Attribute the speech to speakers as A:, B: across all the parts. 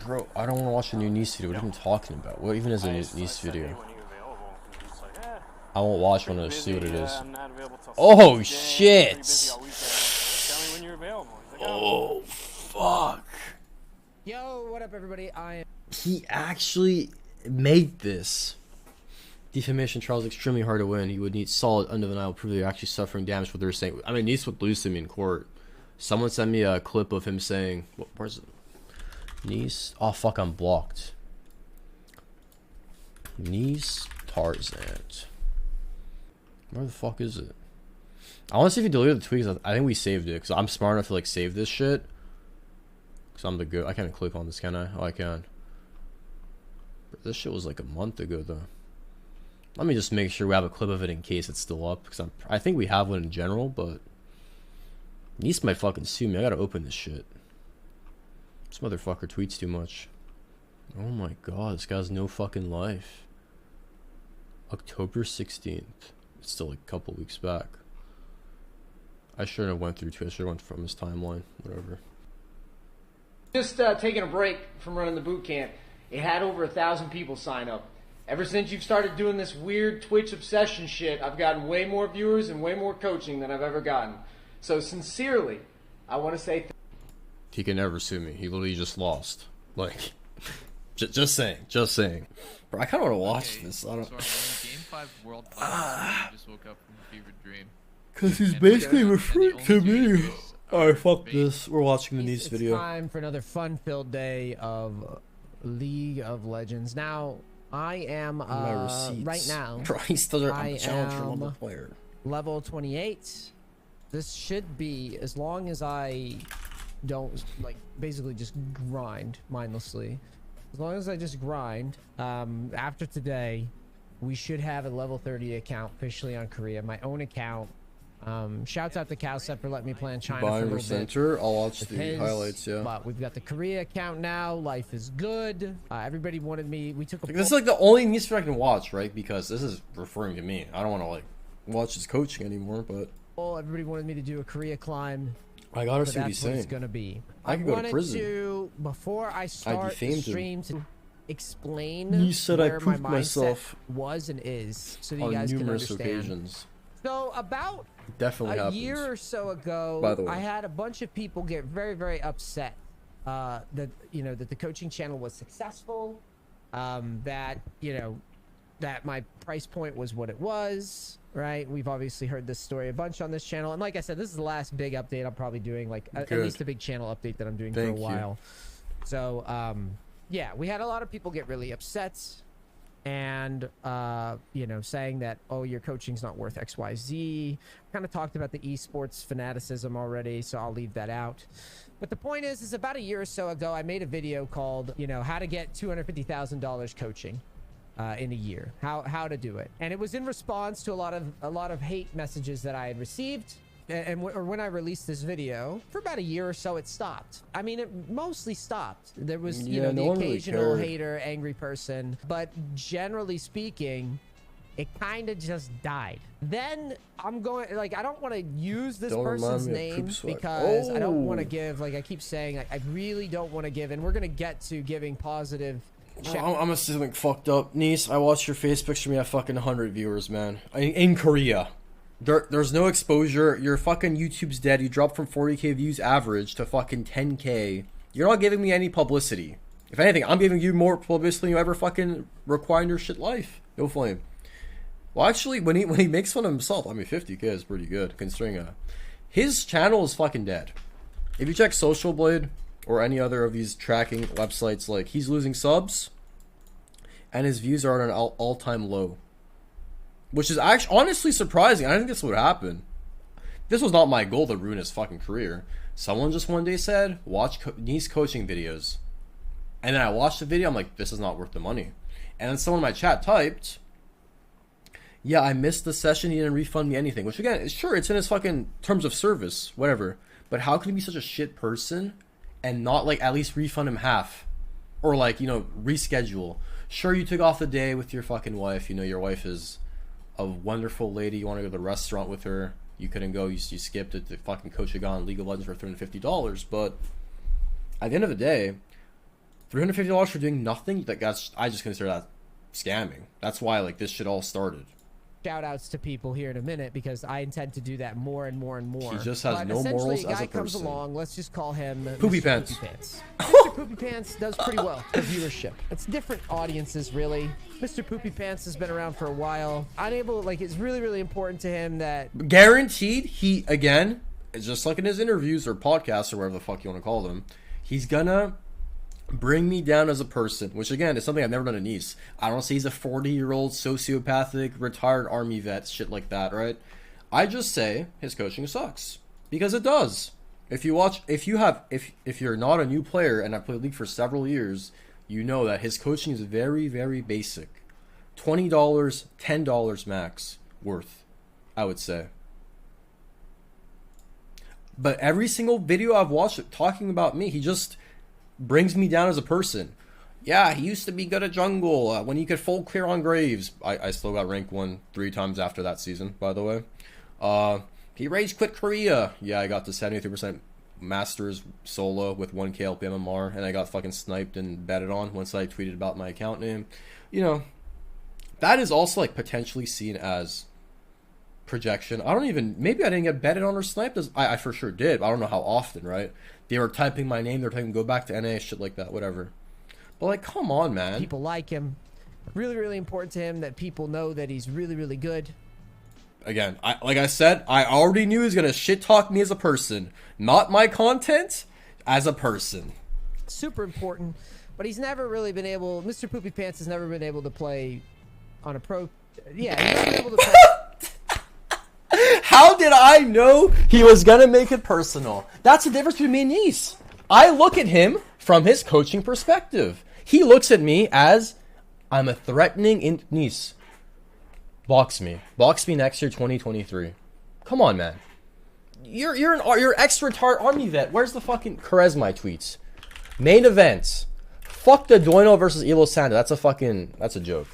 A: Bro, I don't want to watch a new niece video. What are you even talking about? What even is a new niece video? I won't watch one to see what it is. Oh, shit! Oh, fuck.
B: Yo, what up, everybody?
A: He actually made this. Defamation trial is extremely hard to win. You would need solid, undeniable proof that you're actually suffering damage. What they're saying. I mean, niece would lose to me in court. Someone sent me a clip of him saying, "Where's it? Niece? Oh fuck, I'm blocked. Niece Tarzaned. Where the fuck is it? I want to see if he deleted the tweets. I think we saved it because I'm smart enough to like save this shit. Because I'm the good. I can't click on this, can I? Oh, I can. But this shit was like a month ago though. Let me just make sure we have a clip of it in case it's still up. Because I think we have one in general, but niece might fucking sue me. I gotta open this shit. This motherfucker tweets too much. Oh my god, this guy has no fucking life. October 16th. It's still like a couple weeks back. I shouldn't have went through Twitter. I should have went from his timeline. Whatever.
C: Just taking a break from running the boot camp. It had over 1,000 people sign up. Ever since you've started doing this weird Twitch obsession shit, I've gotten way more viewers and way more coaching than I've ever gotten. So sincerely, I want to say
A: he can never sue me. He literally just lost. Like, just saying. Bro, I kind of want to watch this. I don't.
D: Game 5 World Cup. Just woke up from a fever dream.
A: Cause he's basically referring to me. Alright, fuck this. We're watching the niece video.
B: It's time for another fun-filled day of League of Legends. Now, I am right now.
A: Bro, he's still
B: I
A: a challenger level player.
B: Level 28. This should be, as long as I don't like basically just grind mindlessly. As long as I just grind, after today, we should have a level 30 account officially on Korea. My own account. Shouts out to Cowsep for letting me play in China for a little
A: center. I'll watch the highlights. Yeah.
B: But we've got the Korea account now. Life is good. Everybody wanted me. We took a.
A: This is like the only niece video I can watch, right? Because this is referring to me. I don't want to like watch his coaching anymore, but.
B: Everybody wanted me to do a Korea climb.
A: I gotta see what he's saying.
B: It's gonna be.
A: I can go to prison.
B: Before I start the stream, to explain
A: you said
B: where
A: I proved
B: my
A: myself
B: was and is, so that you
A: on
B: guys can
A: numerous
B: understand.
A: occasions.
B: So about
A: Definitely
B: a year or so ago,
A: by the way,
B: I had a bunch of people get very, very upset that that the coaching channel was successful, that that my price point was what it was. Right, we've obviously heard this story a bunch on this channel, and like I said, this is the last big update I'm probably doing, like at least a big channel update that I'm doing for a while. So yeah, we had a lot of people get really upset and saying that, oh, your coaching's not worth XYZ. Kind of talked about the esports fanaticism already, so I'll leave that out. But the point is about a year or so ago, I made a video called how to get $250,000 coaching in a year, how to do it, and it was in response to a lot of hate messages that I had received. And when I released this video, for about a year or so, it stopped. I mean, it mostly stopped. There was, the occasional hater, angry person, but generally speaking, it kind of just died. Then I'm going, like, I don't want to use this person's name because I don't want to give, like I keep saying, I really don't want to give, and we're going to get to giving positive.
A: I'm gonna say something fucked up, niece. I watched your face picture. Me at fucking 100 viewers, man. In Korea. There's no exposure. Your fucking YouTube's dead. You dropped from 40k views average to fucking 10k. You're not giving me any publicity. If anything, I'm giving you more publicity than you ever fucking require in your shit life. No flame. Well, actually, when he makes fun of himself, I mean, 50k is pretty good considering his channel is fucking dead. If you check Social Blade or any other of these tracking websites, like, he's losing subs and his views are at an all-time low. Which is actually honestly surprising. I didn't think this would happen. This was not my goal to ruin his fucking career. Someone just one day said, watch niece coaching videos. And then I watched the video, I'm like, this is not worth the money. And then someone in my chat typed, yeah, I missed the session, he didn't refund me anything. Which again, sure, it's in his fucking terms of service, whatever. But how can he be such a shit person and not like at least refund him half? Or like, reschedule. Sure, you took off the day with your fucking wife, your wife is a wonderful lady, you want to go to the restaurant with her, you couldn't go, you skipped it to fucking coach a guy on League of Legends for $350, but at the end of the day, $350 for doing nothing? I just consider that scamming. That's why like this shit all started.
B: Shout outs to people here in a minute because I intend to do that more and more and more.
A: He just has
B: but
A: no morals
B: a guy
A: as a
B: comes
A: person.
B: along, let's just call him
A: Poopy
B: Mr.
A: Pants.
B: Poopy Pants. Mr. Poopy Pants does pretty well for viewership. It's different audiences, really. Mr. Poopy Pants has been around for a while. It's really, really important to him that...
A: Guaranteed, he, again, just like in his interviews or podcasts or whatever the fuck you want to call them, he's gonna bring me down as a person, which again is something I've never done to Nice. I don't say he's a 40-year-old sociopathic retired army vet, shit like that, right? I just say his coaching sucks because it does. If you're not a new player and I've played League for several years, you know that his coaching is very, very basic. $20, $10 max worth, I would say. But every single video I've watched talking about me, he just brings me down as a person. Yeah, he used to be good at jungle when he could full clear on Graves. I still got rank 1 3 times after that season, by the way. He rage quit Korea. Yeah, I got to 73% Masters solo with 1k LP MMR, and I got fucking sniped and betted on once I tweeted about my account name. You know, that is also like potentially seen as projection. Maybe I didn't get betted on or sniped. I for sure did. I don't know how often, right? They were typing my name, they were typing go back to NA, shit like that, whatever. But like, come on, man.
B: People like him. Really, really important to him that people know that he's really, really good.
A: Again, like I said, I already knew he was gonna shit talk me as a person, not my content, as a person.
B: Super important, but he's never really been able. Mr. Poopy Pants has never been able to play on a pro. Yeah, he's never been able to play.
A: How did I know he was gonna make it personal? That's the difference between me and Nice. I look at him from his coaching perspective. He looks at me as I'm a threatening Nice. Box me next year, 2023. Come on, man. You're extra retard army vet. Where's the fucking charisma tweets? Main events. Fuck the Duino versus Elo Sanda. That's a joke.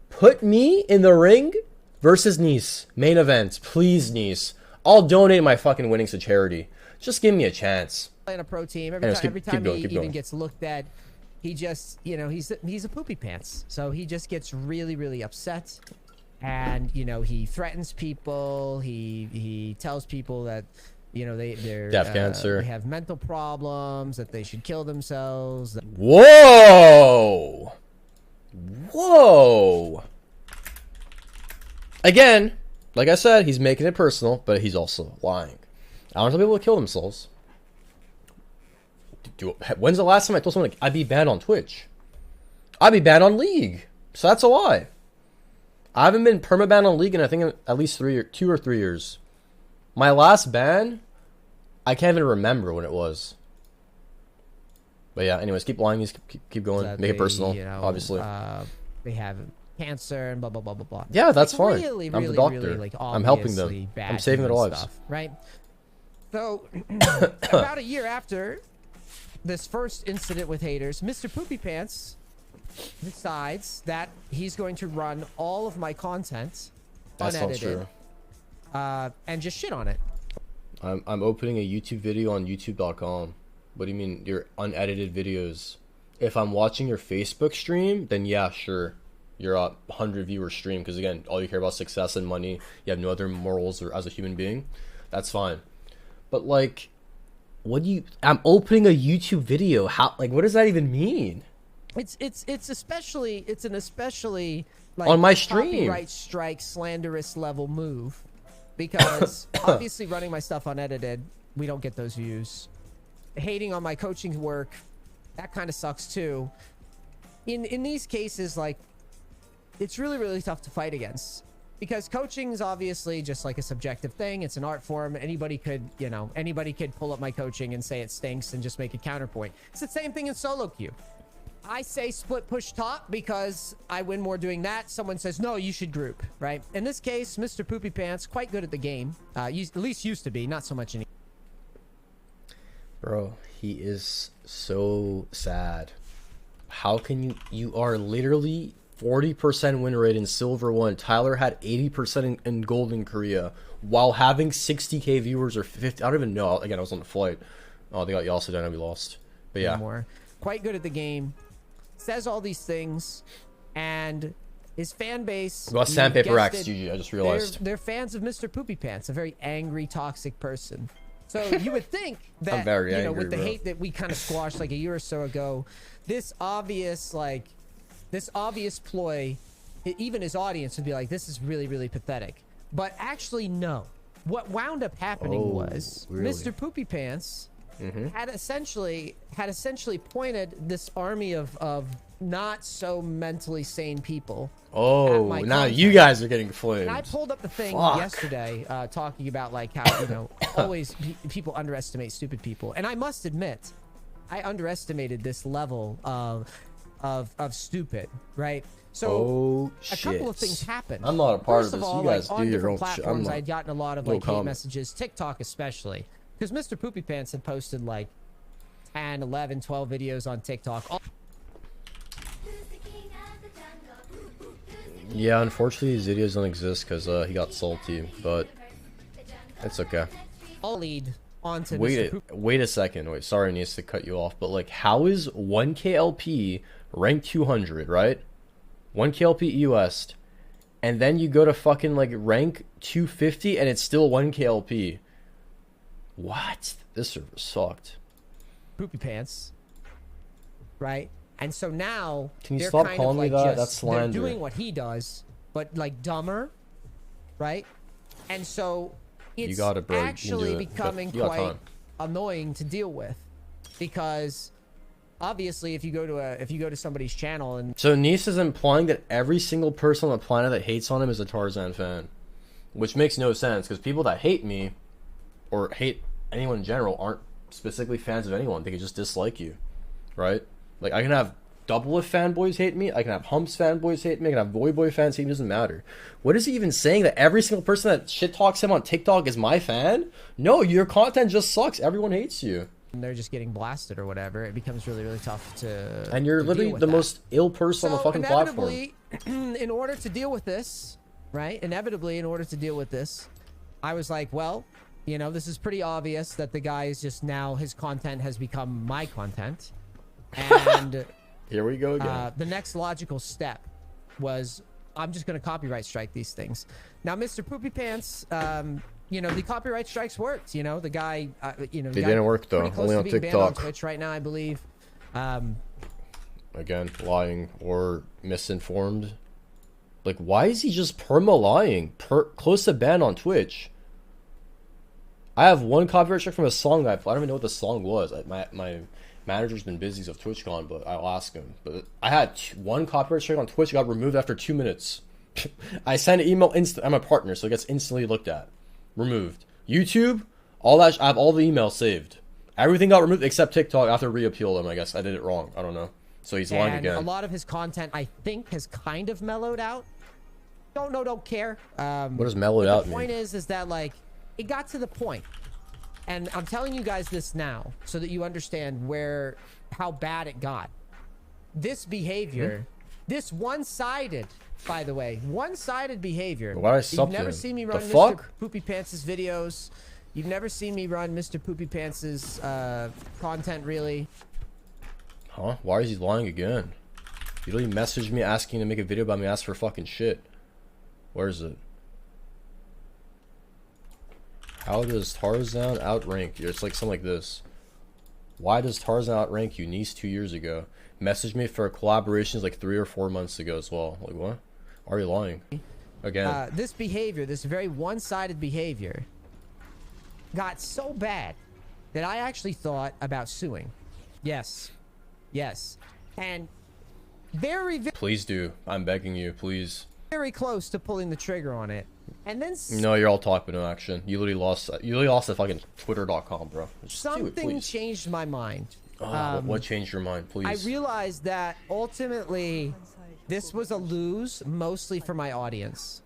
A: Put me in the ring versus Nice. Main events. Please, Nice. I'll donate my fucking winnings to charity. Just give me a chance.
B: Playing a pro team. Every time he even gets looked at, he just, he's a Poopy Pants. So he just gets really, really upset. And, he threatens people. He tells people that, they're
A: death cancer.
B: They have mental problems, that they should kill themselves.
A: Whoa! Again, like I said, he's making it personal, but he's also lying. I don't tell people to kill themselves. When's the last time I told someone I'd be banned on Twitch? I'd be banned on League. So that's a lie. I haven't been permabanned on League in I think at least 2 or 3 years. My last ban, I can't even remember when it was. But yeah, anyways, keep lying. Keep going. Make it personal, obviously.
B: They have cancer and blah, blah, blah, blah, blah.
A: Yeah, that's fine.
B: Really,
A: I'm the doctor. I'm helping them. I'm saving their lives.
B: Stuff, right? So, about a year after this first incident with haters, Mr. Poopy Pants decides that he's going to run all of my content unedited and just shit on it.
A: I'm opening a YouTube video on youtube.com. What do you mean your unedited videos? If I'm watching your Facebook stream, then yeah, sure. You're a 100 viewer stream because again, all you care about is success and money. You have no other morals or as a human being. That's fine. But like, I'm opening a YouTube video. How, like, what does that even mean?
B: It's an especially like
A: on my stream
B: copyright strike slanderous level move because obviously running my stuff unedited, we don't get those views. Hating on my coaching work, that kind of sucks too. In these cases, like, it's really, really tough to fight against because coaching is obviously just like a subjective thing. It's an art form. Anybody could pull up my coaching and say it stinks and just make a counterpoint. It's the same thing in solo queue. I say split push top because I win more doing that. Someone says, no, you should group, right? In this case, Mr. Poopy Pants, quite good at the game. At least used to be, not so much anymore.
A: Bro, he is so sad. How can you are literally 40% win rate in Silver 1. Tyler had 80% in Gold in Korea while having 60k viewers or 50. I don't even know. Again, I was on the flight. Oh, they got Yasuda and we lost. But yeah.
B: quite good at the game, says all these things, and his fan base.
A: We got
B: you
A: Sandpaper
B: guessed
A: X,
B: it,
A: GG. I just realized.
B: they're fans of Mr. Poopy Pants, a very angry, toxic person. So you would think that
A: I'm very
B: you know,
A: angry,
B: with the
A: bro.
B: hate that we kind of squashed like a year or so ago, this obvious ploy, even his audience would be like, this is really, really pathetic. But actually, no. What wound up happening was
A: really?
B: Mr. Poopy Pants had essentially pointed this army of not so mentally sane people.
A: Oh,
B: my
A: now
B: content.
A: you guys are getting flamed.
B: And I pulled up the thing
A: Fuck.
B: yesterday, talking about like how, you know, always people underestimate stupid people, and I must admit, I underestimated this level of stupid, right? So a couple of things happened.
A: I'm not a part
B: First
A: of this.
B: all,
A: You guys
B: like,
A: do
B: on
A: your
B: different
A: own shit. I'm
B: platforms,
A: not.
B: I'd gotten a lot of
A: No
B: like hate
A: comment.
B: messages, TikTok especially, because Mr. Poopy Pants had posted like 10, 11, 12 videos on TikTok.
A: Yeah, unfortunately, these videos don't exist because he got salty, but it's okay.
B: All lead onto Mr. Poopy.
A: Wait a second. Wait, sorry, needs to cut you off, but like, how is 1K LP rank 200, right? 1K LP US, and then you go to fucking like rank 250, and it's still 1K LP. What? This server sucked.
B: Poopy Pants, right? And so now
A: Can you
B: they're
A: stop
B: kind
A: calling
B: of
A: me
B: like
A: that?
B: just,
A: That's
B: they're
A: slander.
B: doing what he does, but like dumber, right? And so it's
A: got it, bro. You can
B: actually
A: do it.
B: becoming
A: You got
B: quite
A: time.
B: annoying to deal with, because obviously if you go to somebody's channel and
A: So Nice is implying that every single person on the planet that hates on him is a Tarzan fan, which makes no sense because people that hate me or hate anyone in general aren't specifically fans of anyone. They can just dislike you, right? Like, I can have Double If fanboys hate me, I can have Humps fanboys hate me, I can have Voy Boy fans hate me, it doesn't matter. What is he even saying, that every single person that shit talks him on TikTok is my fan? No, your content just sucks. Everyone hates you.
B: they're just getting blasted or whatever, it becomes really, really tough to
A: And you're
B: to
A: literally
B: deal with
A: the
B: that.
A: most ill person on the fucking platform.
B: Inevitably, in order to deal with this, right? Inevitably, in order to deal with this, I was like, well, you know, this is pretty obvious that the guy is just now, his content has become my content. And
A: Here we go again.
B: the next logical step was, I'm just going to copyright strike these things. Now, Mr. Poopy Pants, you know, the copyright strikes worked. You know, the guy, you know,
A: They didn't work, though.
B: pretty close
A: Only
B: to
A: on
B: being banned on
A: TikTok.
B: Twitch right now, I believe.
A: Again, lying or misinformed. Like, why is he just perma-lying? Close to ban on Twitch. I have one copyright strike from a song that I don't even know what the song was. My manager's been busy of TwitchCon, but I'll ask him. But I had one copyright strike on Twitch. It got removed after 2 minutes. I sent an email I'm a partner, so it gets instantly looked at. Removed. YouTube, all that. I have all the emails saved. Everything got removed except TikTok after re-appeal them. I guess I did it wrong. I don't know. So he's lying
B: And
A: again.
B: a lot of his content, I think, has kind of mellowed out. Don't know, don't care.
A: What does mellowed
B: but
A: out
B: the
A: mean?
B: point is that, like, it got to the point, and I'm telling you guys this now so that you understand how bad it got. This behavior, this one-sided, by the way, one-sided behavior.
A: Why did I sub
B: You've
A: to
B: never
A: him?
B: seen me
A: The
B: run Mr.
A: fuck?
B: Poopy Pants' videos. You've never seen me run Mr. Poopy Pants' content, really.
A: Huh? Why is he lying again? You literally messaged me asking to make a video about me, ask for fucking shit. Where is it? How does Tarzan outrank you? It's like something like this. Why does Tarzan outrank you? Nice 2 years ago. Messaged me for collaborations like 3 or 4 months ago as well. Like, what? Are you lying? Again.
B: This behavior, this very one-sided behavior, got so bad that I actually thought about suing. Yes. Yes. And very,
A: Please do. I'm begging you, please.
B: very close to pulling the trigger on it. And then
A: No, you're all talk but no action. You literally lost at fucking twitter.com, bro. Just do it,
B: something
A: please.
B: changed my mind.
A: What changed your mind, please?
B: I realized that ultimately this was a lose, mostly for my audience.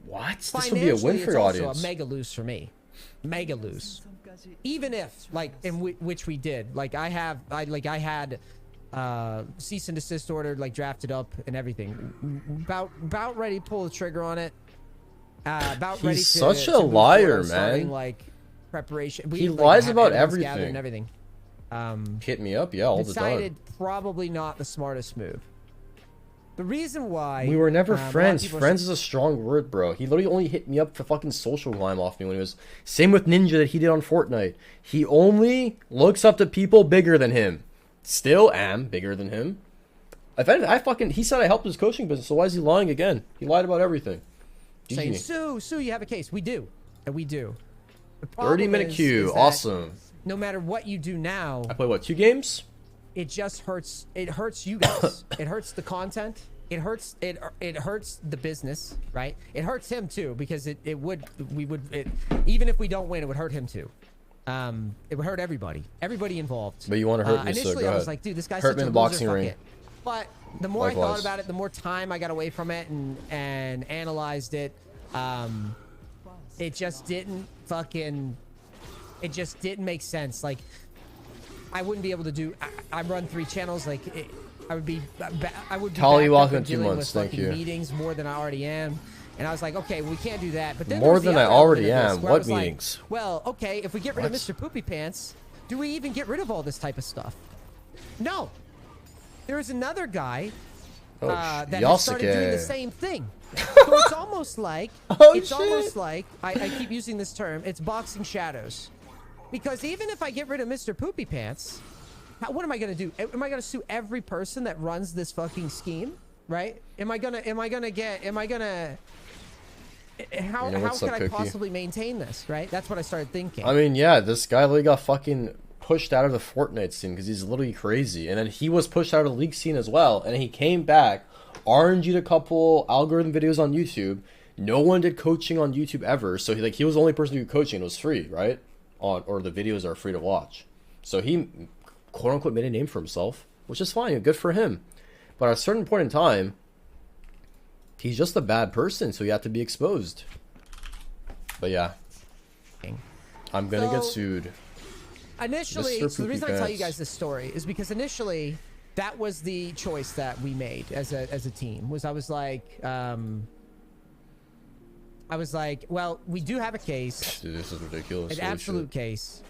A: What? This would be a win
B: Financially,
A: for your
B: it's also
A: audience.
B: a mega lose for me. Mega lose. Even if, like, in which we did, like, I had cease and desist order, like, drafted up and everything. About ready to pull the trigger on it. About ready to.
A: He's such a
B: move forward
A: liar,
B: on starting,
A: man.
B: like, preparation.
A: He
B: like,
A: lies
B: have
A: about
B: evidence gathered
A: everything.
B: and everything.
A: Hit me up, yeah, all the time.
B: Decided probably not the smartest move. The reason why
A: We were never
B: a lot of
A: friends.
B: people are
A: Friends is a strong word, bro. He literally only hit me up for fucking social climb off me when he was... Same with Ninja that he did on Fortnite. He only looks up to people bigger than him. Still am bigger than him. He said I helped his coaching business, so why is he lying again? He lied about everything.
B: saying,
A: GG.
B: Sue, you have a case. We do. And we do. The problem
A: 30-minute
B: is
A: queue.
B: that
A: Awesome.
B: No matter what you do now,
A: I played, what, 2 games?
B: it just hurts. It hurts you guys. It hurts the content. It hurts the business, right? It hurts him too, because even if we don't win, it would hurt him too. It would hurt everybody involved.
A: But you want to hurt me, so
B: initially
A: go
B: I was
A: ahead.
B: like, dude, this guy's
A: Hurt
B: such
A: me
B: a
A: in the
B: loser,
A: boxing
B: fuck
A: ring.
B: it. But the more I
A: Likewise.
B: thought about it, the more time I got away from it and analyzed it, it just didn't make sense. Like, I wouldn't be able to do. I run 3 channels. Like, I would be
A: Tally,
B: backed
A: welcome
B: up
A: in 2
B: dealing
A: months,
B: with
A: thank
B: fucking
A: you.
B: meetings more than I already am. And I was like, okay, we can't do that. But then
A: More
B: there was the
A: than I
B: other
A: already
B: element of this,
A: am?
B: where I
A: What
B: was like,
A: meetings?
B: well, okay, if we get rid of
A: What?
B: Mr. Poopy Pants, do we even get rid of all this type of stuff? No. There is another guy
A: Oh,
B: that has started doing the
A: Yasuke.
B: same thing. So it's almost like I keep using this term. It's boxing shadows, because even if I get rid of Mr. Poopy Pants, what am I gonna do? Am I gonna sue every person that runs this fucking scheme? Right? How can I
A: Cookie?
B: possibly maintain this? Right? That's what I started thinking.
A: I mean, yeah, this guy literally got fucking pushed out of the Fortnite scene because he's literally crazy. And then he was pushed out of the League scene as well. And then he came back, RNG'd a couple algorithm videos on YouTube. No one did coaching on YouTube ever. So he was the only person who did coaching. It was free, right? Or the videos are free to watch. So he, quote unquote, made a name for himself, which is fine. Good for him. But at a certain point in time, he's just a bad person. So you have to be exposed. But yeah, I'm going to get sued.
B: Initially,
A: Mr.
B: so the reason
A: Poopy
B: I tell you
A: Pants.
B: guys this story is because initially that was the choice that we made as a team. Was I was like, well, we do have a case,
A: Dude, this is ridiculous.
B: an
A: Holy
B: absolute
A: shit.
B: case,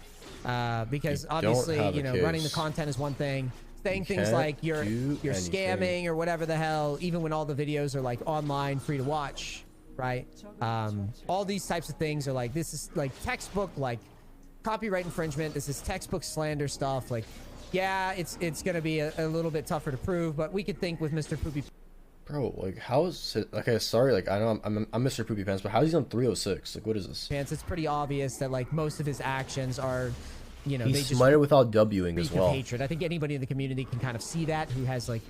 B: because
A: You don't
B: obviously,
A: have a
B: running the
A: case.
B: content is one thing. Saying
A: You
B: things
A: can't
B: like you're
A: do
B: scamming
A: anything.
B: or whatever the hell, even when all the videos are like online, free to watch, right? All these types of things are like, this is like textbook, like copyright infringement. This is textbook slander stuff. Like, yeah, it's gonna be a little bit tougher to prove, but we could think with Mr. Poopy
A: Bro, like, how is it? Okay, sorry, like, I know I'm Mr. Poopy Pants, but how is he on 306? Like, what is this?
B: Pants. It's pretty obvious that like most of his actions are, they
A: He
B: just
A: smited without Wing as
B: reek
A: well.
B: of hatred. I think anybody in the community can kind of see that, who has like,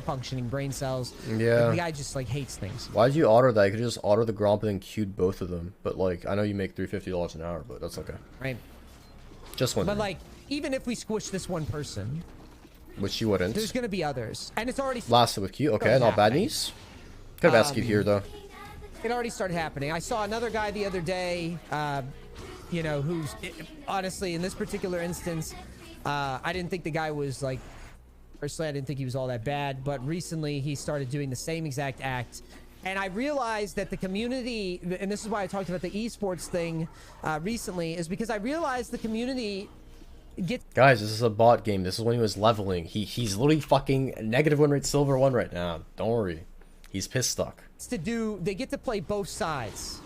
B: functioning brain cells.
A: Yeah.
B: Like, the guy just like hates things.
A: Why'd you auto that? You could just auto the Gromp and then queued both of them. But, like, I know you make $350 an hour, but that's okay.
B: Right.
A: Just one.
B: But like, even if we squish this one person,
A: Which you wouldn't.
B: there's gonna be others, and it's already
A: Lasted with Q. Okay,
B: started
A: not bad,
B: happening.
A: niece. Could have asked you here, though.
B: It already started happening. I saw another guy the other day, who's honestly in this particular instance, I didn't think the guy was like. Personally, I didn't think he was all that bad, but recently he started doing the same exact act. And I realized that the community, and this is why I talked about the esports thing recently, is because I realized the community gets
A: Guys, this is a bot game. This is when he was leveling. He's literally fucking negative win rate silver 1 right now. Don't worry. He's piss stuck.
B: they get to play both sides.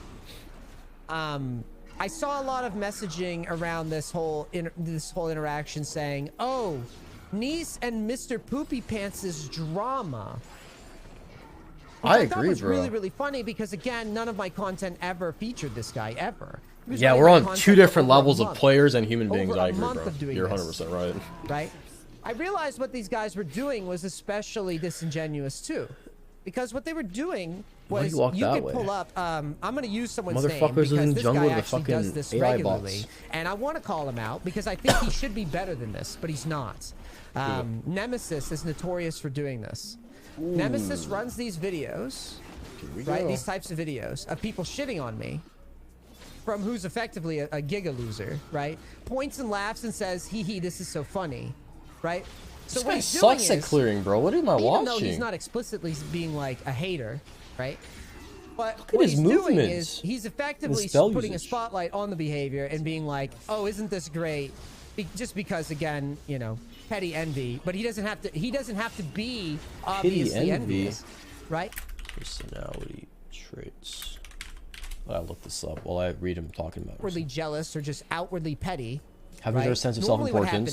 B: I saw a lot of messaging around this whole interaction saying, oh, Niece and Mr. Poopy Pants' drama. Which
A: I
B: thought
A: agree,
B: was
A: bro.
B: really, really funny because, again, none of my content ever featured this guy, ever. It was
A: Yeah,
B: only
A: we're
B: my
A: on
B: content
A: 2
B: for
A: different
B: over a
A: levels of
B: month,
A: players and human beings.
B: over
A: I
B: a
A: agree,
B: month
A: bro.
B: of doing
A: You're
B: this.
A: 100% right.
B: Right? I realized what these guys were doing was especially disingenuous, too. Because what they were doing
A: Why do
B: was
A: you walk
B: you
A: that
B: could
A: way?
B: pull up, I'm going to use someone's name
A: Motherfuckers
B: because
A: in the
B: this
A: jungle
B: guy
A: with the
B: actually does
A: fucking
B: this
A: AI
B: regularly.
A: bots.
B: And I want to call him out because I think he should be better than this, but he's not. Nemesis is notorious for doing this. Nemesis runs these videos, right? These types of videos of people shitting on me from who's effectively a giga loser, right? Points and laughs and says, hee hee, this is so funny, right? So
A: This
B: what
A: guy
B: he's doing
A: sucks at
B: is,
A: clearing, bro. What am I
B: even
A: watching?
B: though he's not explicitly being like a hater, right? But
A: at
B: what
A: his
B: he's doing
A: movements.
B: is he's effectively
A: spell
B: putting a
A: usage.
B: spotlight on the behavior and being like, oh, isn't this great? just because, again, you know, petty envy. But he doesn't have to. He doesn't have to be obviously envious, right?
A: Personality traits. I look this up while I read him talking about.
B: Outwardly jealous or just outwardly petty.
A: Having a sense of self-importance.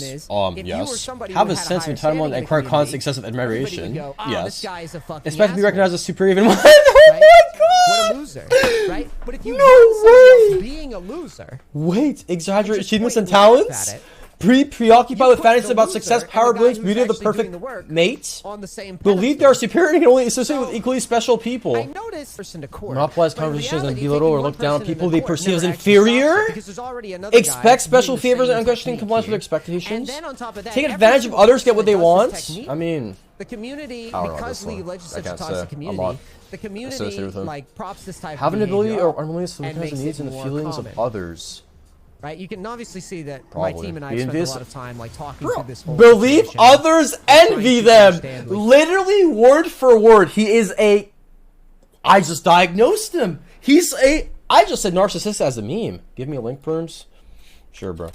A: Yes.
B: Somebody
A: Have a sense of entitlement and acquire constant excessive admiration.
B: Go, oh,
A: yes.
B: This guy is a fucking
A: Expect to be
B: asshole.
A: recognized as superior even. Oh
B: Right?
A: my god!
B: What a loser, right? But if you
A: No
B: want somebody
A: way!
B: else being a loser,
A: Wait, exaggerate
B: just
A: achievements
B: point
A: and
B: laugh
A: talents?
B: at it.
A: Preoccupied
B: You
A: with
B: put
A: fantasies
B: the
A: about
B: loser
A: success,
B: and
A: power,
B: the guy
A: brilliance,
B: who's
A: beauty of the
B: actually doing
A: perfect
B: the work
A: mate.
B: on the same
A: Believe they
B: pedestal.
A: are superior and can only associate
B: So,
A: with equally special people.
B: I noticed person to court.
A: Monopolize
B: but in
A: conversations and
B: reality,
A: belittle
B: taking
A: or
B: one
A: look down on
B: person
A: people
B: into
A: they
B: court
A: perceive as
B: never actually stops it,
A: inferior.
B: because there's already another guy
A: Expect special
B: doing the
A: favors
B: same
A: and unquestioning
B: technique
A: compliance with
B: here.
A: expectations.
B: And then on top of that,
A: Take
B: every
A: advantage of
B: single
A: others, get
B: person
A: what they
B: that does
A: want.
B: this technique,
A: I mean,
B: the community,
A: I don't know
B: because
A: this one.
B: League of Legends is
A: I
B: such a
A: can't say.
B: toxic
A: I'm
B: community,
A: not
B: the community
A: associated with him.
B: like props this type
A: have
B: of
A: an ability
B: behavior
A: or unwillingness to
B: and
A: recognize the
B: makes
A: needs
B: it
A: and the
B: more
A: feelings
B: common.
A: of others.
B: Right, you can obviously see that my
A: Probably.
B: team and I
A: Be
B: spend a
A: envious-
B: lot of time like talking through this whole
A: Believe
B: situation.
A: others
B: trying
A: envy
B: to
A: them.
B: understand, like-
A: Literally word for word. He is a. I just diagnosed him. He's a. I just said narcissist as a meme. Give me a link, Perms. Sure, bro.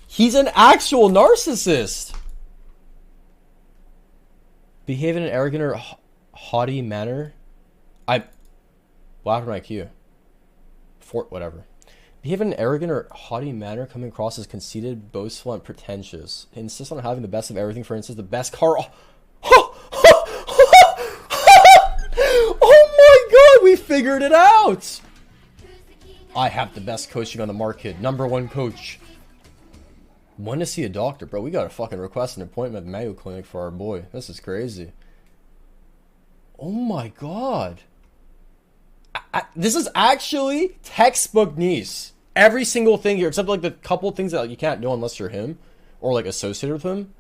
A: He's an actual narcissist. Behave in an arrogant or haughty manner. What happened to my IQ? Whatever. Behave in an arrogant or haughty manner, coming across as conceited, boastful, and pretentious. Insist on having the best of everything. For instance, the best car. Oh my god, we figured it out! I have the best coaching on the market. #1 coach. When to see a doctor? Bro, we gotta fucking request an appointment at the Mayo Clinic for our boy. This is crazy. Oh my god. This is actually textbook niece. Every single thing here, except like the couple things that you can't do unless you're him or like associated with him.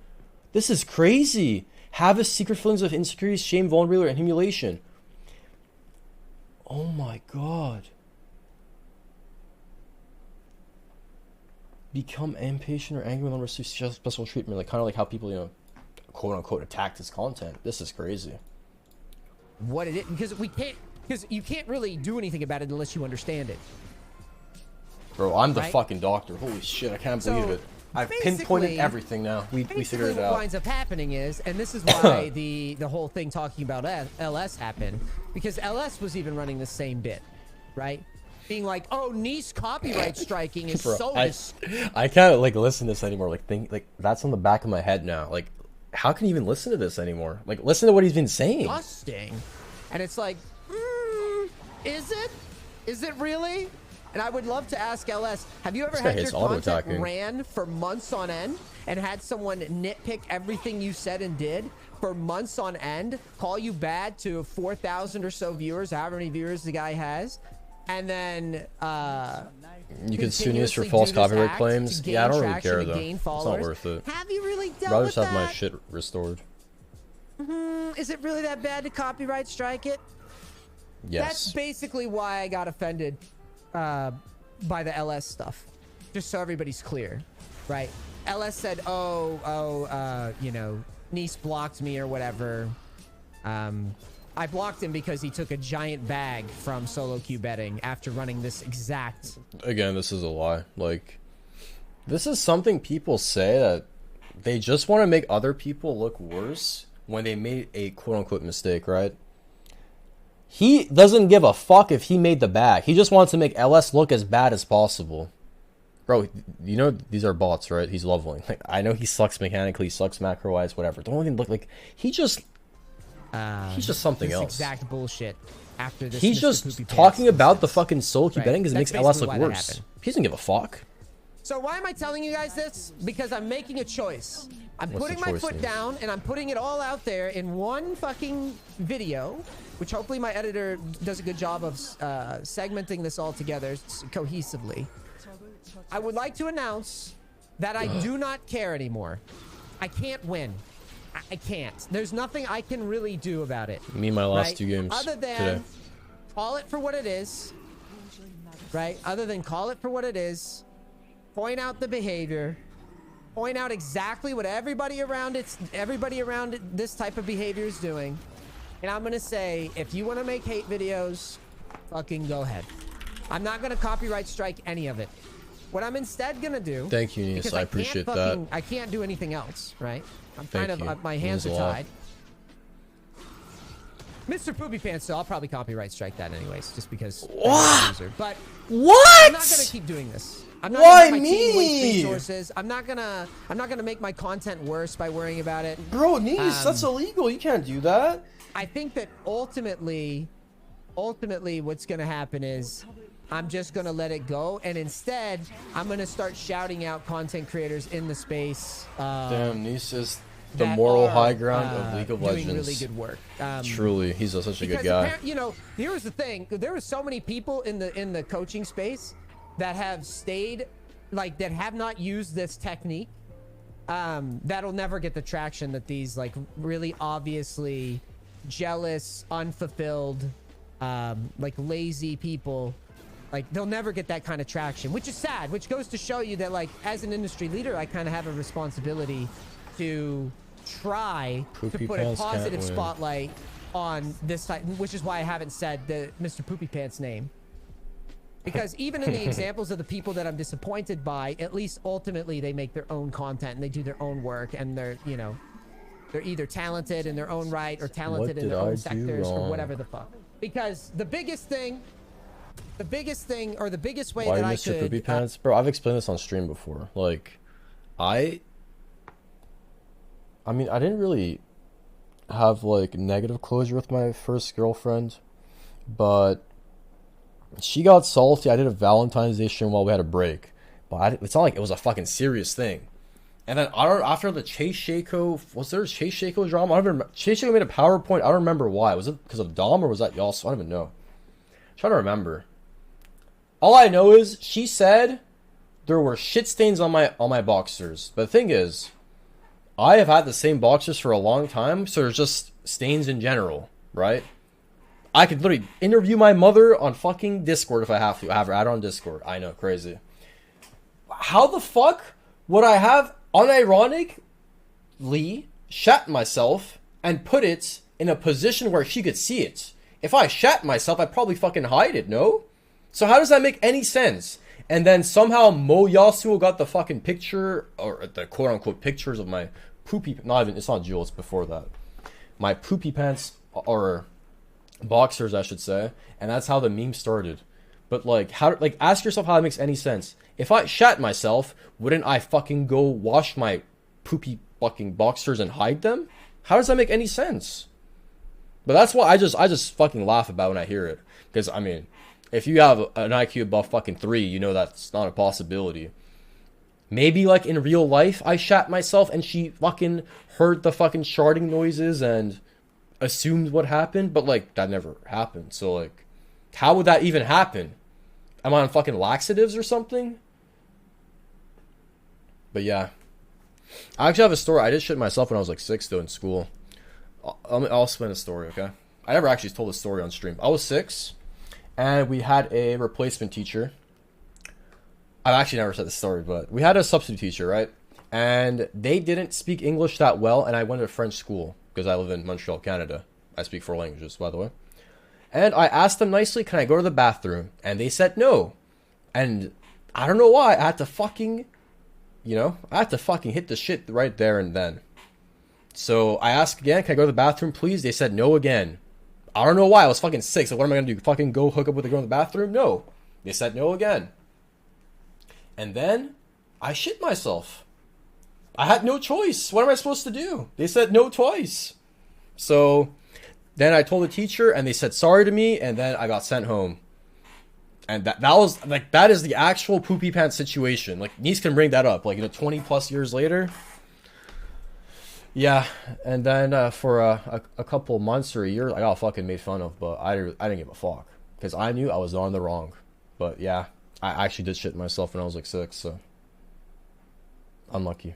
A: This is crazy. Have a secret feelings of insecurity, shame, vulnerability, and humiliation. Oh my god. Become impatient or angry when they receive special treatment, like kind of like how people, you know, quote unquote attacked his content. This is crazy.
B: What it is, because you can't really do anything about it unless you understand it.
A: Bro, I'm the
B: Right?
A: fucking doctor. Holy shit, I can't believe it. I've
B: basically-
A: pinpointed everything now. We figured it
B: what
A: out.
B: winds up happening is, and this is why the whole thing talking about LS happened, because LS was even running the same bit, right? Being like, oh, niece copyright striking is
A: Bro,
B: so
A: I can't like listen to this anymore. Like that's on the back of my head now. Like, how can you even listen to this anymore? Like, listen to what he's been saying.
B: disgusting. And it's like, is it? Is it really? And I would love to ask LS, have you ever
A: guy
B: had your
A: hates
B: content
A: auto-attacking.
B: ran for months on end and had someone nitpick everything you said and did for months on end, call you bad to 4,000 or so viewers, however many viewers the guy has, and then
A: You can sue us for
B: continuously
A: false
B: do this
A: copyright
B: act
A: claims.
B: to gain
A: Yeah, I don't really
B: traction,
A: care
B: to
A: though.
B: gain
A: It's not
B: followers?
A: worth it.
B: Have you really dealt
A: Rather
B: with
A: just have my
B: that?
A: shit restored.
B: Is it really that bad to copyright strike it?
A: Yes.
B: That's basically why I got offended by the LS stuff. Just so everybody's clear, right? LS said, you know, niece blocked me or whatever. I blocked him because he took a giant bag from solo queue betting after running this exact.
A: Again, this is a lie. Like, this is something people say that they just want to make other people look worse when they made a quote-unquote mistake, right? He doesn't give a fuck if he made the bag. He just wants to make LS look as bad as possible. Bro, you know these are bots, right? He's leveling. Like, I know he sucks mechanically, sucks macro-wise, whatever. Don't even look like... He's just something
B: this
A: else.
B: Exact bullshit. After this,
A: He's
B: Mr.
A: just
B: Poopy
A: talking
B: Pants
A: about the
B: instance.
A: fucking solo queue
B: Right.
A: betting because it
B: That's
A: makes LS
B: basically
A: look
B: why that
A: worse.
B: happened.
A: He doesn't give a fuck.
B: So why am I telling you guys this? Because I'm making a choice. I'm
A: What's
B: putting
A: the
B: my
A: choice,
B: foot
A: Nate?
B: down and I'm putting it all out there in one fucking video, which hopefully my editor does a good job of segmenting this all together cohesively. I would like to announce that I do not care anymore. I can't win. I can't. There's nothing I can really do about it.
A: Me and my last
B: right?
A: 2 games
B: Other than
A: today.
B: call it for what it is, right? Other than call it for what it is, point out the behavior, point out exactly what everybody around this type of behavior is doing, and I'm gonna say, if you want to make hate videos, fucking go ahead. I'm not gonna copyright strike any of it. what I'm instead gonna do.
A: Thank you, Nice.
B: Because
A: I appreciate
B: can't
A: that.
B: I can't do anything else, right? I'm
A: Thank
B: kind
A: you.
B: of my hands are tied. Mr. Poopy Pants, so I'll probably copyright strike that anyways, just because.
A: What?
B: But
A: What?
B: I'm not gonna keep doing this. I'm not
A: Why
B: gonna let my team waste
A: me?
B: resources. I'm not gonna make my content worse by worrying about it.
A: Bro, Nice, that's illegal. You can't do that.
B: I think that ultimately what's gonna happen is I'm just gonna let it go, and instead I'm gonna start shouting out content creators in the space.
A: Damn, Nice is the
B: that
A: moral
B: are,
A: high ground of League of
B: doing
A: Legends.
B: really good work.
A: Truly, he's such a good
B: Because
A: guy.
B: you know, here's the thing: there were so many people in the coaching space that have stayed, like that have not used this technique. That'll never get the traction that these like really obviously jealous, unfulfilled, like lazy people. Like they'll never get that kind of traction, which is sad. Which goes to show you that, like, as an industry leader, I kind of have a responsibility to try
A: Poopy
B: to put a
A: Pants can't
B: positive
A: win.
B: spotlight on this type, which is why I haven't said the Mr. Poopy Pants name. Because even in the examples of the people that I'm disappointed by, at least ultimately they make their own content and they do their own work, and they're, you know, they're either talented in their own right or talented in
A: did
B: their
A: I
B: own
A: do
B: sectors or
A: wrong?
B: whatever the fuck. Because the biggest thing or the biggest way
A: Why
B: that I
A: Mr.
B: could
A: Poopy Pants? Bro, I've explained this on stream before. Like, I mean, I didn't really have, like, negative closure with my first girlfriend, but she got salty. I did a Valentine's Day stream while we had a break, but it's not like it was a fucking serious thing. And then after the Chase Shaco, was there a Chase Shaco drama? I don't remember. Chase Shaco made a PowerPoint. I don't remember why. Was it because of Dom or was that y'all? I don't even know. I'm trying to remember. All I know is she said there were shit stains on my boxers. But the thing is, I have had the same boxers for a long time, so there's just stains in general, right? I could literally interview my mother on fucking Discord if I have to. I have her add on Discord. I know, crazy. How the fuck would I have unironically shat myself and put it in a position where she could see it? If I shat myself, I'd probably fucking hide it, no? So how does that make any sense? And then somehow Mo Yasuo got the fucking picture, or the quote-unquote pictures of my poopy, not even, it's not Jewel, it's before that. My poopy pants, or boxers, I should say. And that's how the meme started. But like, ask yourself how that makes any sense. If I shat myself, wouldn't I fucking go wash my poopy fucking boxers and hide them? How does that make any sense? But that's what I just fucking laugh about when I hear it. Because, I mean, if you have an IQ above fucking 3, you know that's not a possibility. Maybe, like, in real life, I shat myself and she fucking heard the fucking sharding noises and assumed what happened. But, like, that never happened. So, like, how would that even happen? Am I on fucking laxatives or something? But, yeah. I actually have a story. I did shit myself when I was, like, 6, though, in school. I'll explain a story, okay? I never actually told a story on stream. I was 6, and we had a replacement teacher. I've actually never said the story, but we had a substitute teacher, right? And they didn't speak English that well, and I went to French school because I live in Montreal, Canada. I speak 4 languages, by the way. And I asked them nicely, can I go to the bathroom? And they said no. And I don't know why. I had to fucking, hit the shit right there and then. So I asked again, can I go to the bathroom, please? They said no again. I don't know why. I was fucking 6. So what am I going to do? Fucking go hook up with a girl in the bathroom? No. They said no again. And then I shit myself. I had no choice. What am I supposed to do? They said no twice. So then I told the teacher and they said sorry to me, and then I got sent home. And that was like, that is the actual Poopy Pants situation. Like, Nice can bring that up, like, 20 plus years later. Yeah, and then for a couple months or a year, I got fucking made fun of, but I didn't give a fuck because I knew I was on the wrong. But yeah, I actually did shit myself when I was like 6, so unlucky.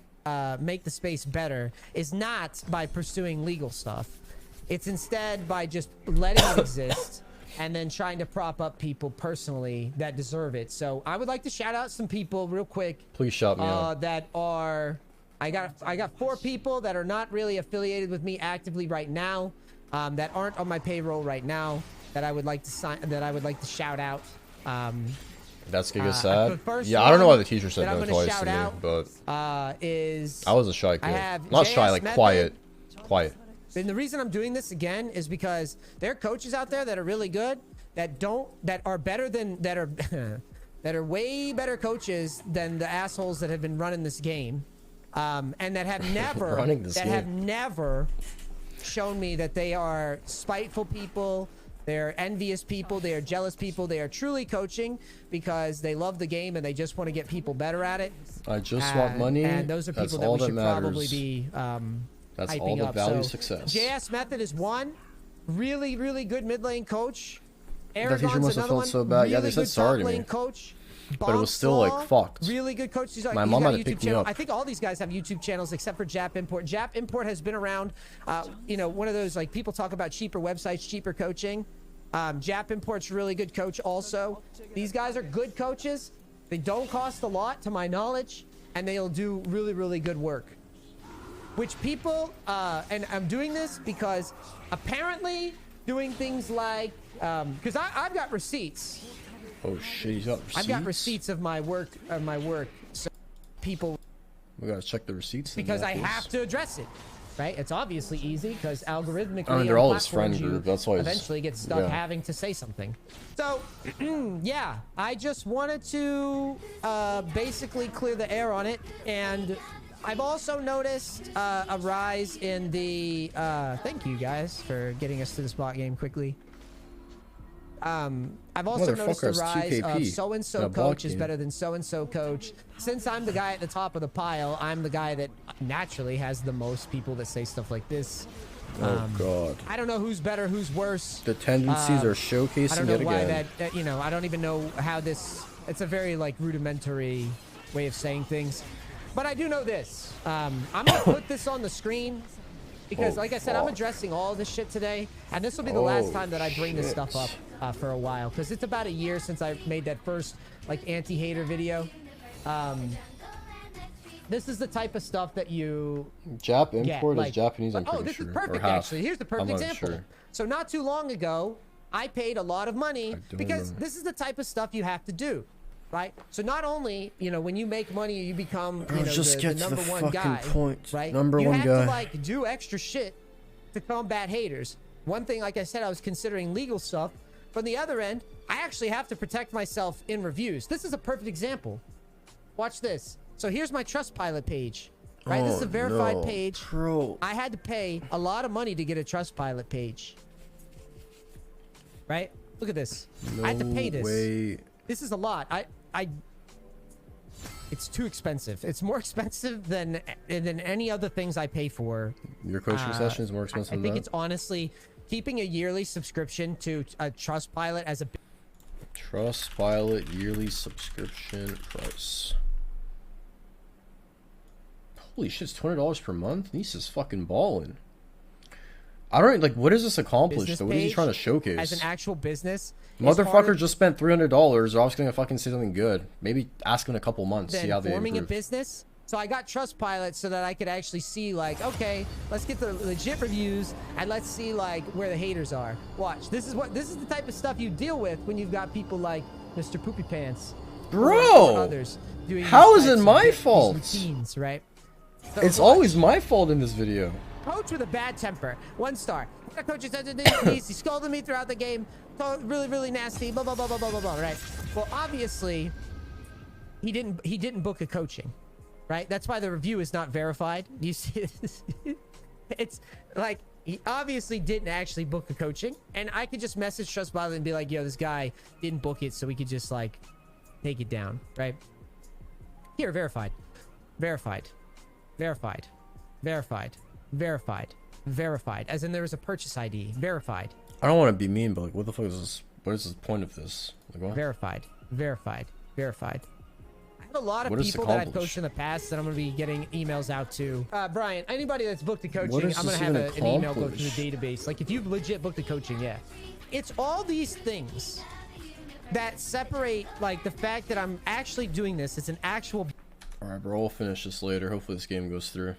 B: Make the space better is not by pursuing legal stuff. It's instead by just letting it exist and then trying to prop up people personally that deserve it. So I would like to shout out some people real quick.
A: Please shout me out.
B: That are. I got 4 people that are not really affiliated with me actively right now, that aren't on my payroll right now, that I would like to shout out.
A: That's gonna get sad.
B: the first
A: Yeah, I don't know why
B: one
A: the teacher said
B: that I'm
A: no
B: gonna
A: twice
B: shout
A: to me,
B: out,
A: but
B: is
A: I was a shy
B: I
A: kid.
B: have
A: Not shy,
B: JS
A: like
B: Method.
A: quiet. Quiet.
B: And the reason I'm doing this again is because there are coaches out there that are really good that are better than that are way better coaches than the assholes that have been running this game, and that have never shown me that they are spiteful people, they're envious people, they are jealous people. They are truly coaching because they love the game and they just want to get people better at it.
A: I just want money.
B: And those are people that we should probably be
A: That's
B: hyping
A: all that
B: up.
A: values
B: So,
A: success.
B: JS Method is one really good mid lane coach.
A: That teacher
B: Aragon's
A: must have
B: another
A: felt
B: one.
A: so bad.
B: Really
A: Yeah, they said
B: good
A: sorry
B: top
A: to me.
B: lane coach.
A: But it was still like fucked.
B: Really good coach. He's like,
A: My
B: he's
A: mom
B: got
A: had to
B: YouTube
A: pick me
B: channel.
A: up.
B: I think all these guys have YouTube channels except for Jap Import. Jap Import has been around. You know, one of those, like, people talk about cheaper websites, cheaper coaching. Jap Import's a really good coach also. These guys are good coaches. They don't cost a lot to my knowledge, and they'll do really good work. Which people, and I'm doing this because apparently doing things like, because I've got receipts.
A: Oh shit, he's got receipts?
B: I've got receipts of my work, so people.
A: We gotta check the receipts.
B: Because I have to address it, right? It's obviously easy because algorithmically,
A: I mean, they're
B: on
A: all his friend
B: platforms, you
A: group. That's why he's-
B: eventually get stuck
A: yeah.
B: having to say something. So, yeah, I just wanted to basically clear the air on it, and I've also noticed a rise in the. Thank you guys for getting us to this bot game quickly. I've also noticed the
A: Motherfucker has
B: rise
A: 2 KP
B: of so-and-so
A: in a bot
B: coach is
A: game.
B: better than so-and-so coach. Since I'm the guy at the top of the pile, I'm the guy that naturally has the most people that say stuff like this.
A: Oh god.
B: I don't know who's better, who's worse.
A: The tendencies are
B: I
A: showcasing
B: don't know
A: it
B: why
A: again.
B: that, you know, I don't even know how this, it's a very, like, rudimentary way of saying things. But I do know this. I'm gonna put this on the screen because, like I said, I'm addressing all this shit today, and this will be the last time that I bring this stuff up for a while, because it's about a year since I made that first, like, anti-hater video. This is the type of stuff that you
A: Jap
B: get,
A: import
B: like,
A: is Japanese, I'm
B: oh,
A: pretty
B: this
A: sure.
B: is perfect,
A: or half.
B: actually. Here's the perfect
A: I'm not
B: example.
A: sure.
B: So not too long ago, I paid a lot of money because
A: remember.
B: this is the type of stuff you have to do, right? So not only, you know, when you make money, you become, you know,
A: just
B: the
A: get to
B: number
A: the
B: one
A: fucking
B: guy,
A: point.
B: right?
A: Number
B: you
A: one
B: have
A: guy.
B: to, like, do extra shit to combat haters. One thing, like I said, I was considering legal stuff. But on the other end, I actually have to protect myself in reviews. This is a perfect example. Watch this. So here's my Trustpilot page. Right, this is a verified page.
A: Bro.
B: I had to pay a lot of money to get a Trustpilot page. Right? Look at this. I had to pay this.
A: Way.
B: This is a lot. It's too expensive. It's more expensive than any other things I pay for.
A: Your coaching session is more expensive
B: I
A: than
B: think
A: that?
B: it's honestly keeping a yearly subscription to a Trustpilot as a
A: Trustpilot yearly subscription price. Holy shit, it's $20 per month? This is fucking balling. I don't like. What does this accomplish?
B: business
A: Though? What is he
B: page
A: trying to showcase?
B: as an actual business. is
A: Motherfucker
B: harder
A: just spent $300. They're obviously gonna fucking say something good. Maybe ask him in a couple months, see
B: than
A: how they
B: forming a
A: improve.
B: business. So I got Trustpilot so that I could actually see, like, okay, let's get the legit reviews and let's see, like, where the haters are. Watch. This is the type of stuff you deal with when you've got people like Mr. Poopy Pants,
A: Bro,
B: or others doing
A: how
B: these
A: is it
B: types of
A: my
B: these
A: fault?
B: routines, right? So
A: It's
B: watch.
A: always my fault in this video.
B: Coach with a bad temper. 1 star. That coach is he scolded me throughout the game. Really nasty. Blah blah blah blah blah blah blah. Right. Well, obviously, he didn't book a coaching, right? That's why the review is not verified. You see, it's like he obviously didn't actually book a coaching, and I could just message Trustpilot and be like, "Yo, this guy didn't book it," so we could just, like, take it down, right? Here, verified, verified, verified, verified, verified, verified. As in, there was a purchase ID. Verified.
A: I don't want to be mean, but like, what the fuck is this? What is the point of this? Like, what?
B: Verified. Verified. Verified. I have a lot of
A: What does
B: people that I've
A: accomplish?
B: coached in the past that I'm going to be getting emails out to. Brian, anybody that's booked a coaching,
A: does
B: I'm going
A: this
B: to have
A: even
B: an email go through
A: accomplish?
B: the database. Like, if you've legit booked a coaching, yeah. It's all these things that separate, like, the fact that I'm actually doing this. It's an actual...
A: All right, bro. We'll finish this later. Hopefully, this game goes through.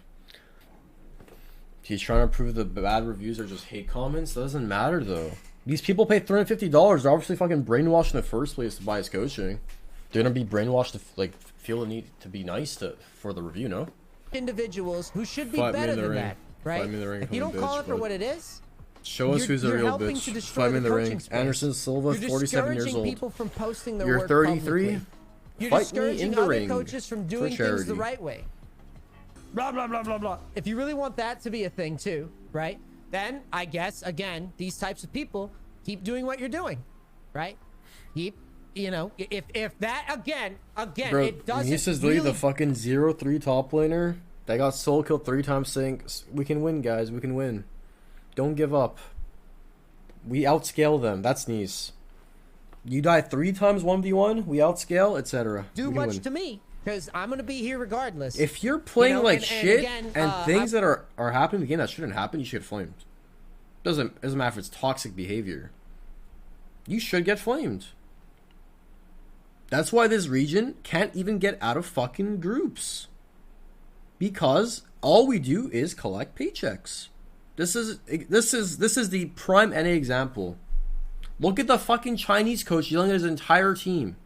A: He's trying to prove the bad reviews are just hate comments. That doesn't matter though. These people pay $350. They're obviously fucking brainwashed in the first place to buy his coaching. They're gonna be brainwashed to like feel the need to be nice for the review, no?
B: Individuals who should be
A: Fight me
B: better
A: in the
B: than
A: ring.
B: that, right?
A: Fight me in the ring,
B: If you don't
A: homie
B: call
A: bitch,
B: it for
A: but-
B: what it is,
A: Show us who's a
B: you're
A: real
B: helping to
A: bitch.
B: destroy
A: Fight me
B: the
A: in the
B: coaching
A: ring.
B: space.
A: Anderson Silva,
B: You're
A: 47 years
B: discouraging
A: old.
B: people from posting their
A: You're
B: work
A: 33.
B: publicly. You're
A: Fight me
B: discouraging
A: in the
B: other
A: ring
B: coaches from
A: for
B: doing things the
A: charity.
B: right way. Blah blah blah blah blah. If you really want that to be a thing too, right? Then I guess again, these types of people keep doing what you're doing, right? Keep, you know, if that again,
A: Bro,
B: it doesn't.
A: Nice is
B: really,
A: literally the fucking 0-3 top laner that got soul killed 3 times saying, we can win, guys, we can win. Don't give up. We outscale them. That's Nice. You die 3 times 1v1, we outscale, etc.
B: do much to me because I'm gonna be here regardless.
A: If you're playing like
B: and
A: shit
B: again,
A: and things that are happening in the game that shouldn't happen, you should get flamed. Doesn't matter if it's toxic behavior. You should get flamed. That's why this region can't even get out of fucking groups. Because all we do is collect paychecks. This is the prime NA example. Look at the fucking Chinese coach yelling at his entire team.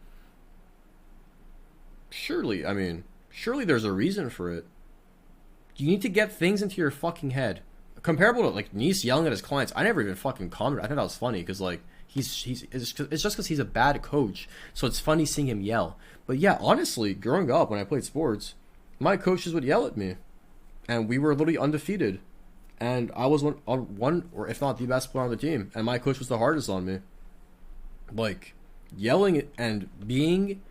A: Surely there's a reason for it. You need to get things into your fucking head. Comparable to like Nice yelling at his clients. I never even fucking commented. I think that was funny because like it's just because he's a bad coach, so it's funny seeing him yell. But yeah, honestly, growing up when I played sports, my coaches would yell at me, and we were literally undefeated. And I was one or if not the best player on the team, and my coach was the hardest on me. Like yelling and being,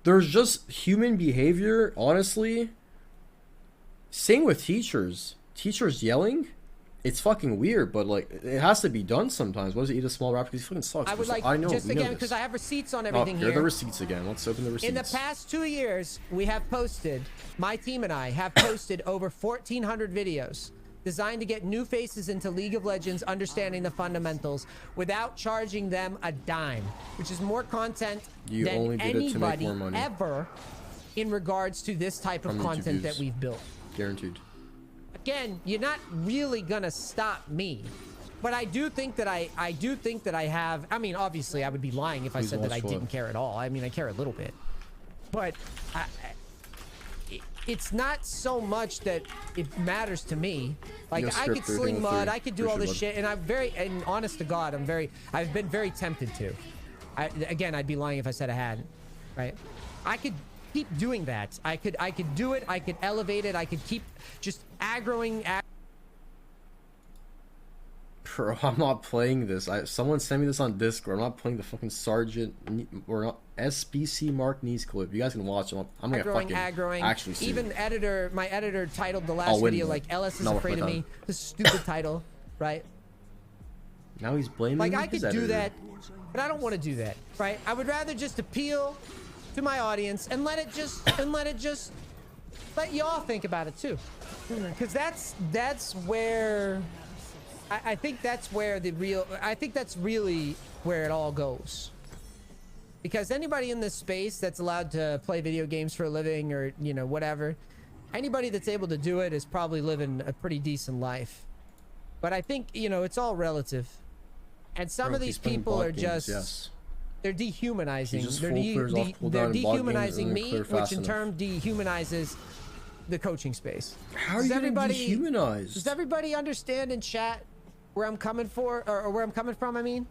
A: there's just human behavior. Honestly, same with teachers. Teachers yelling, it's fucking weird, but like it has to be done sometimes. What does he eat a small rap? Because he fucking sucks.
B: I would like
A: I know,
B: just
A: we know
B: again
A: this.
B: because I have receipts on
A: Oh,
B: everything
A: here are
B: here.
A: the receipts again. Let's open the receipts.
B: In the past 2 years, we have posted, my team and I have posted over 1,400 videos designed to get new faces into League of Legends, understanding the fundamentals without charging them a dime, which is more content
A: You
B: than
A: only did it to make
B: anybody
A: more money.
B: ever in regards to this type of
A: From YouTube
B: content that
A: views.
B: we've built.
A: Guaranteed.
B: Again, you're not really gonna stop me. But I do think that I do think that I have. I mean, obviously, I would be lying if I
A: Please
B: said that I
A: watch
B: didn't care at all. I mean, I care a little bit, but it's not so much that it matters to me. Like
A: No
B: I could
A: script, everything
B: sling
A: with
B: mud,
A: three.
B: I could do all this
A: Appreciate
B: shit, and honest to God, I've been very tempted to. Again, I'd be lying if I said I hadn't. Right? I could keep doing that. I could do it. I could elevate it. I could keep just aggroing.
A: Bro, I'm not playing this. Someone sent me this on Discord. I'm not playing the fucking Sergeant or not SBC Mark Knees clip. You guys can watch it. I'm gonna
B: Aggroing.
A: actually see
B: Even
A: it.
B: my editor titled the
A: I'll
B: last
A: win,
B: video
A: but
B: like Ellis is
A: not worth
B: afraid
A: my
B: of me.
A: time.
B: This stupid title, right?
A: Now he's blaming
B: Like I
A: his
B: could do
A: editor.
B: that, but I don't want to do that, right? I would rather just appeal to my audience and let y'all think about it too, because that's where I think that's where that's really where it all goes. Because anybody in this space that's allowed to play video games for a living or, you know, whatever, anybody that's able to do it is probably living a pretty decent life. But I think, you know, it's all relative. And some
A: Bro,
B: of
A: if
B: these
A: he's playing
B: people
A: bot
B: are
A: games,
B: just,
A: yes.
B: they're dehumanizing.
A: He just
B: They're,
A: full clears off cooldown
B: they're
A: in bot games
B: dehumanizing
A: and then
B: me,
A: clear
B: which
A: fast
B: in
A: enough.
B: turn dehumanizes the coaching space.
A: How are you gonna dehumanize?
B: Does everybody understand in chat where I'm coming for, or where I'm coming from? I mean,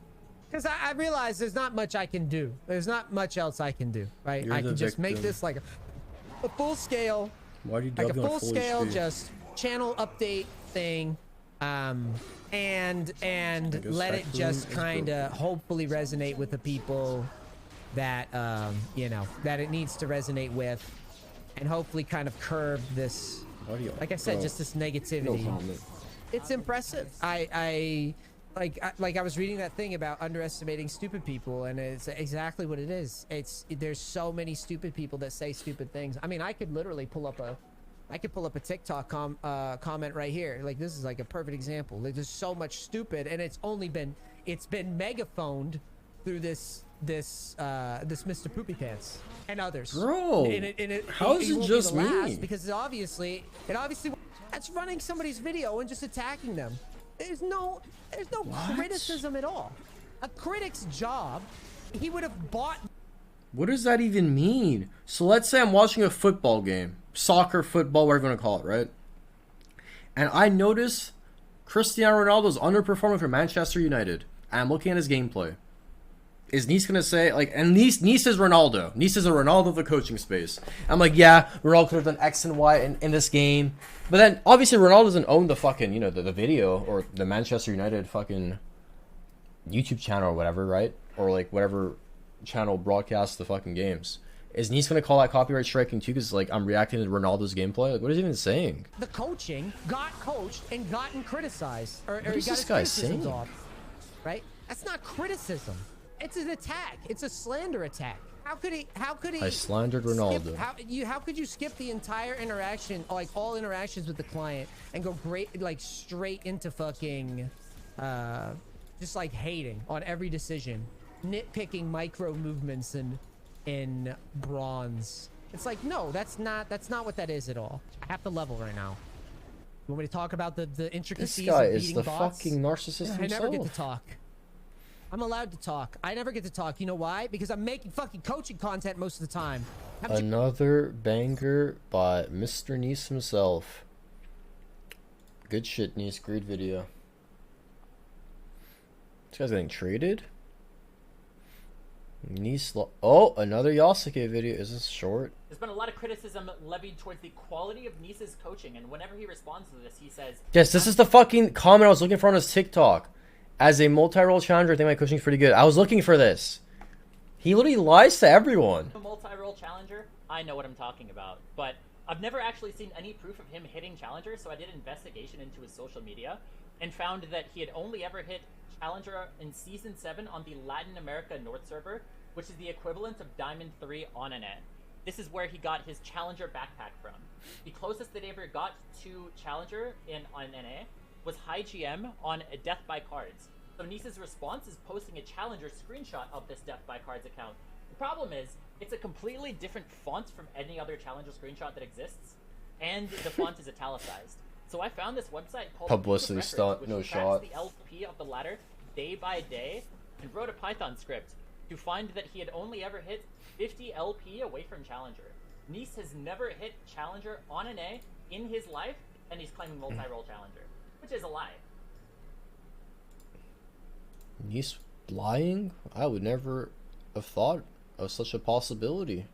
B: because I realize there's not much I can do. There's not much else I can do, right?
A: You're
B: I
A: the
B: can just make
A: victim.
B: this like a full scale,
A: Why do you
B: like a
A: dub me on
B: full scale,
A: HP?
B: just channel update thing, and
A: guess
B: let it
A: Spectrum
B: just
A: is
B: kind of hopefully resonate with the people that you know, that it needs to resonate with, and hopefully kind of curb this. Like I said, just this negativity.
A: No comment.
B: It's impressive. I was reading that thing about underestimating stupid people, and it's exactly what it is. There's so many stupid people that say stupid things. I mean, I could literally pull up a TikTok comment right here. Like, this is like a perfect example. Like, there's so much stupid, and it's been megaphoned through this Mr. Poopy Pants and others.
A: Bro, how is it
B: won't be
A: just
B: the last,
A: me?
B: because it obviously that's running somebody's video and just attacking them. There's no
A: What?
B: criticism at all. A critic's job, he would have bought
A: What does that even mean? So let's say I'm watching a football game, soccer, football, whatever you want to call it, right? And I notice Cristiano Ronaldo's underperforming for Manchester United. And I'm looking at his gameplay. Is Nice gonna say like? And Nice is Ronaldo. Nice is a Ronaldo of the coaching space. I'm like, yeah, Ronaldo could have done X and Y in this game, but then obviously Ronaldo doesn't own the fucking the video or the Manchester United fucking YouTube channel or whatever, right? Or like whatever channel broadcasts the fucking games. Is Nice gonna call that copyright striking too? Because like I'm reacting to Ronaldo's gameplay. Like, what is he even saying?
B: The coaching got coached and gotten criticized, or
A: What
B: he
A: is
B: got
A: this
B: his
A: guy
B: criticisms
A: saying?
B: off. Right? That's not criticism. It's an attack. It's a slander attack. How could he?
A: I slandered Ronaldo.
B: How could you skip the entire interaction, like all interactions with the client, and go straight into fucking, just like hating on every decision, nitpicking micro movements in bronze. It's like, no, that's not what that is at all. I have to level right now. You want me to talk about the intricacies
A: This guy
B: of
A: is
B: beating
A: the
B: bots?
A: fucking narcissist
B: I
A: himself.
B: never get to talk. I'm allowed to talk. I never get to talk. You know why? Because I'm making fucking coaching content most of the time.
A: Another banger by Mr. Nice himself. Good shit, Nice. Great video. This guy's getting traded? Nice. Oh, another Yasuke video. Is this short?
E: There's been a lot of criticism levied towards the quality of Nice's coaching, and whenever he responds to this, he says...
A: Yes, this is the fucking comment I was looking for on his TikTok. As a multi-role challenger, I think my coaching's pretty good. I was looking for this. He literally lies to everyone.
E: A multi-role challenger, I know what I'm talking about, but I've never actually seen any proof of him hitting challenger, so I did an investigation into his social media and found that he had only ever hit challenger in Season 7 on the Latin America North server, which is the equivalent of Diamond 3 on NA. This is where he got his challenger backpack from. The closest that he ever got to challenger on NA was high GM on a Death by Cards. So Nice's response is posting a challenger screenshot of this Death by Cards account. The problem is, it's a completely different font from any other challenger screenshot that exists, and the font is italicized. So I found this website called
A: Publicity
E: Records,
A: stunt,
E: which
A: no
E: tracks
A: shot.
E: the LP of the ladder day by day, and wrote a Python script to find that he had only ever hit 50 LP away from challenger. Nice has never hit challenger on an A in his life, and he's claiming multi-role challenger, which is a lie.
A: Nice lying? I would never have thought of such a possibility.